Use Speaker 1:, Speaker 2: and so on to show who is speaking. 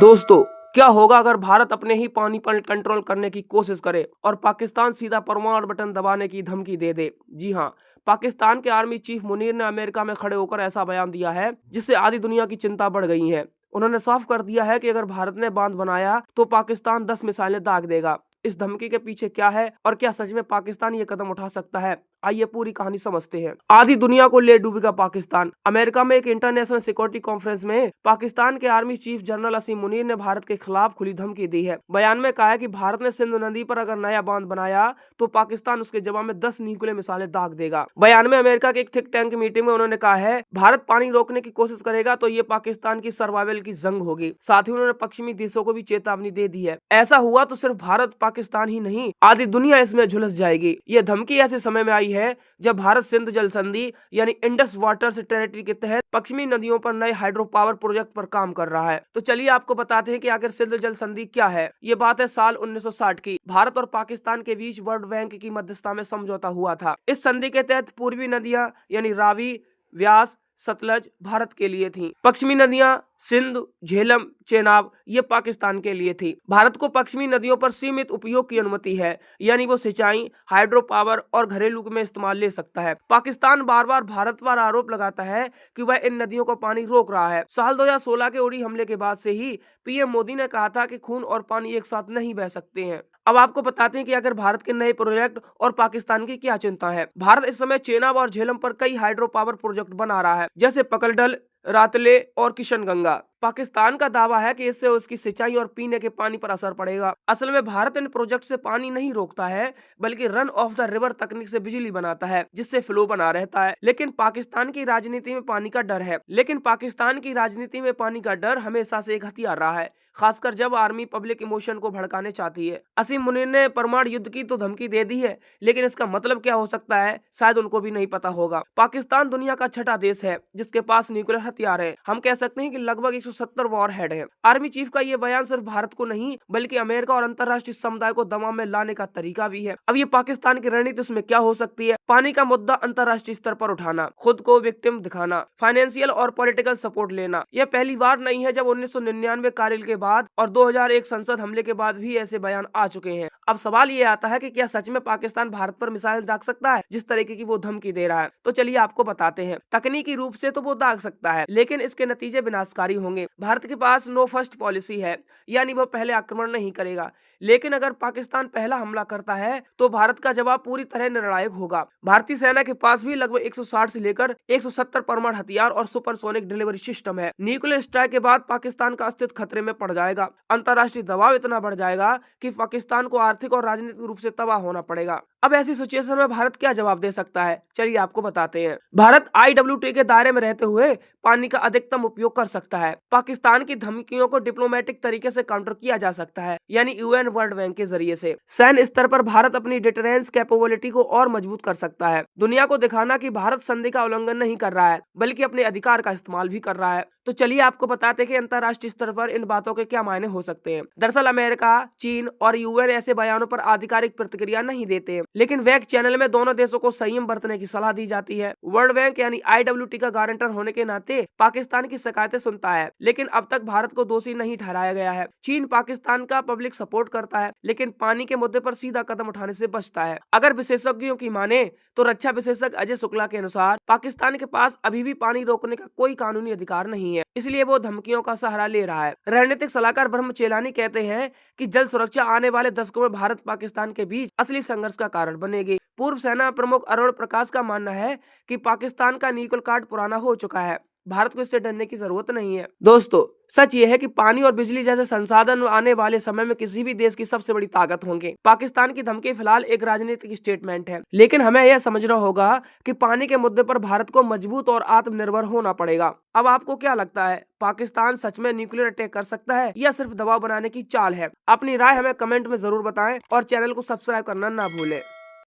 Speaker 1: दोस्तों, क्या होगा अगर भारत अपने ही पानी पर कंट्रोल करने की कोशिश करे और पाकिस्तान सीधा परमाणु बटन दबाने की धमकी दे दे। जी हाँ, पाकिस्तान के आर्मी चीफ मुनीर ने अमेरिका में खड़े होकर ऐसा बयान दिया है जिससे आधी दुनिया की चिंता बढ़ गई है। उन्होंने साफ कर दिया है कि अगर भारत ने बांध बनाया तो पाकिस्तान 10 मिसाइलें दाग देगा। इस धमकी के पीछे क्या है और क्या सच में पाकिस्तान ये कदम उठा सकता है, आइए पूरी कहानी समझते हैं। आधी दुनिया को ले डूबेगा पाकिस्तान। अमेरिका में एक इंटरनेशनल सिक्योरिटी कॉन्फ्रेंस में पाकिस्तान के आर्मी चीफ जनरल असीम मुनीर ने भारत के खिलाफ खुली धमकी दी है। बयान में कहा है कि भारत ने सिंधु नदी पर अगर नया बांध बनाया तो पाकिस्तान उसके जवाब में 10 न्यूक्लियर मिसाइलें दाग देगा। बयान में अमेरिका के एक थिंक टैंक मीटिंग में उन्होंने कहा है, भारत पानी रोकने की कोशिश करेगा तो ये पाकिस्तान की सर्वाइवल की जंग होगी। साथ ही उन्होंने पश्चिमी देशों को भी चेतावनी दे दी है, ऐसा हुआ तो सिर्फ भारत पाकिस्तान ही नहीं आधी दुनिया इसमें झुलस जाएगी। ये धमकी ऐसे समय में आई है जब भारत सिंधु जल संधि यानी इंडस वाटर्स टेरिटरी के तहत पश्चिमी नदियों पर नए हाइड्रो पावर प्रोजेक्ट पर काम कर रहा है। तो चलिए आपको बताते हैं कि आखिर सिंधु जल संधि क्या है। ये बात है साल 1960 की। भारत और पाकिस्तान के बीच वर्ल्ड बैंक की मध्यस्थता में समझौता हुआ था। इस संधि के तहत पूर्वी नदियां यानी रावी, व्यास, सतलज भारत के लिए थी। पश्चिमी नदियां सिंधु, झेलम, चेनाब ये पाकिस्तान के लिए थी। भारत को पश्चिमी नदियों पर सीमित उपयोग की अनुमति है, यानी वो सिंचाई, हाइड्रो पावर और घरेलू में इस्तेमाल ले सकता है। पाकिस्तान बार बार भारत पर आरोप लगाता है कि वह इन नदियों को पानी रोक रहा है। साल 2016 के उड़ी हमले के बाद से ही पीएम मोदी ने कहा था कि खून और पानी एक साथ नहीं बह सकते हैं। अब आपको बताते हैं कि अगर भारत के नए प्रोजेक्ट और पाकिस्तान की क्या चिंता है। भारत इस समय चेनाब और झेलम पर कई हाइड्रो पावर प्रोजेक्ट बना रहा है, जैसे पकलडल, रातले और किशनगंगा। पाकिस्तान का दावा है कि इससे उसकी सिंचाई और पीने के पानी पर असर पड़ेगा। असल में भारत इन प्रोजेक्ट से पानी नहीं रोकता है, बल्कि रन ऑफ द रिवर तकनीक से बिजली बनाता है, जिससे फ्लो बना रहता है। लेकिन पाकिस्तान की राजनीति में पानी का डर हमेशा से एक हथियार रहा है, खासकर जब आर्मी पब्लिक इमोशन को भड़काने चाहती है। असीम मुनीर ने परमाणु युद्ध की तो धमकी दे दी है, लेकिन इसका मतलब क्या हो सकता है शायद उनको भी नहीं पता होगा। पाकिस्तान दुनिया का छठा देश है जिसके पास न्यूक्लियर हथियार है। हम कह सकते हैं कि लगभग 170 वॉर हेड है। आर्मी चीफ का ये बयान सिर्फ भारत को नहीं बल्कि अमेरिका और अंतर्राष्ट्रीय समुदाय को दबाव में लाने का तरीका भी है। अब ये पाकिस्तान की रणनीति उसमें क्या हो सकती है? पानी का मुद्दा अंतर्राष्ट्रीय स्तर पर उठाना, खुद को विक्टिम दिखाना, फाइनेंशियल और पॉलिटिकल सपोर्ट लेना। यह पहली बार नहीं है। जब 1999 कारगिल के बाद और 2001 संसद हमले के बाद भी ऐसे बयान आ चुके हैं। अब सवाल ये आता है कि क्या सच में पाकिस्तान भारत पर मिसाइल दाग सकता है जिस तरीके की वो धमकी दे रहा है? तो चलिए आपको बताते हैं। तकनीकी रूप से तो वो दाग सकता है, लेकिन इसके नतीजे विनाशकारी होंगे। भारत के पास नो फर्स्ट पॉलिसी है, यानी वो पहले आक्रमण नहीं करेगा। लेकिन अगर पाकिस्तान पहला हमला करता है तो भारत का जवाब पूरी तरह निर्णायक होगा। भारतीय सेना के पास भी लगभग 160 से लेकर 170 परमाणु हथियार और सुपरसोनिक डिलीवरी सिस्टम है। न्यूक्लियर स्ट्राइक के बाद पाकिस्तान का अस्तित्व खतरे में पड़ जाएगा। अंतर्राष्ट्रीय दबाव इतना बढ़ जाएगा कि पाकिस्तान को आर्थिक और राजनीतिक रूप से तबाह होना पड़ेगा। अब ऐसी सिचुएशन में भारत क्या जवाब दे सकता है, चलिए आपको बताते हैं। भारत IWT के दायरे में रहते हुए पानी का अधिकतम उपयोग कर सकता है। पाकिस्तान की धमकियों को डिप्लोमेटिक तरीके से काउंटर किया जा सकता है, यानी UN वर्ल्ड बैंक के जरिए से। सैन्य स्तर पर भारत अपनी डिटरेंस कैपेबिलिटी को और मजबूत कर सकता है, दुनिया को दिखाना कि भारत संधि का उल्लंघन नहीं कर रहा है बल्कि अपने अधिकार का इस्तेमाल भी कर रहा है। तो चलिए आपको बताते हैं कि अंतर्राष्ट्रीय स्तर पर इन बातों के क्या मायने हो सकते हैं। दरअसल अमेरिका, चीन और UN ऐसे बयानों पर आधिकारिक प्रतिक्रिया नहीं देते, लेकिन वैक चैनल में दोनों देशों को संयम बरतने की सलाह दी जाती है। वर्ल्ड बैंक यानी IWT का गारंटर होने के नाते पाकिस्तान की शिकायतें सुनता है, लेकिन अब तक भारत को दोषी नहीं ठहराया गया है। चीन पाकिस्तान का पब्लिक सपोर्ट करता है, लेकिन पानी के मुद्दे पर सीधा कदम उठाने से बचता है। अगर विशेषज्ञों की माने तो रक्षा विशेषज्ञ अजय शुक्ला के अनुसार पाकिस्तान के पास अभी भी पानी रोकने का कोई कानूनी अधिकार नहीं है, इसलिए वो धमकियों का सहारा ले रहा है। रणनीतिक सलाहकार ब्रह्म चेलानी कहते हैं कि जल सुरक्षा आने वाले दशकों में भारत पाकिस्तान के बीच असली संघर्ष का कारण बनेगी। पूर्व सेना प्रमुख अरुण प्रकाश का मानना है कि पाकिस्तान का न्यूक्लियर कार्ड पुराना हो चुका है, भारत को इससे डरने की जरूरत नहीं है। दोस्तों, सच ये है कि पानी और बिजली जैसे संसाधन आने वाले समय में किसी भी देश की सबसे बड़ी ताकत होंगे। पाकिस्तान की धमकी फिलहाल एक राजनीतिक स्टेटमेंट है, लेकिन हमें यह समझना होगा कि पानी के मुद्दे पर भारत को मजबूत और आत्मनिर्भर होना पड़ेगा। अब आपको क्या लगता है, पाकिस्तान सच में न्यूक्लियर अटैक कर सकता है या सिर्फ दबाव बनाने की चाल है? अपनी राय हमें कमेंट में जरूर बताएं और चैनल को सब्सक्राइब करना ना भूलें।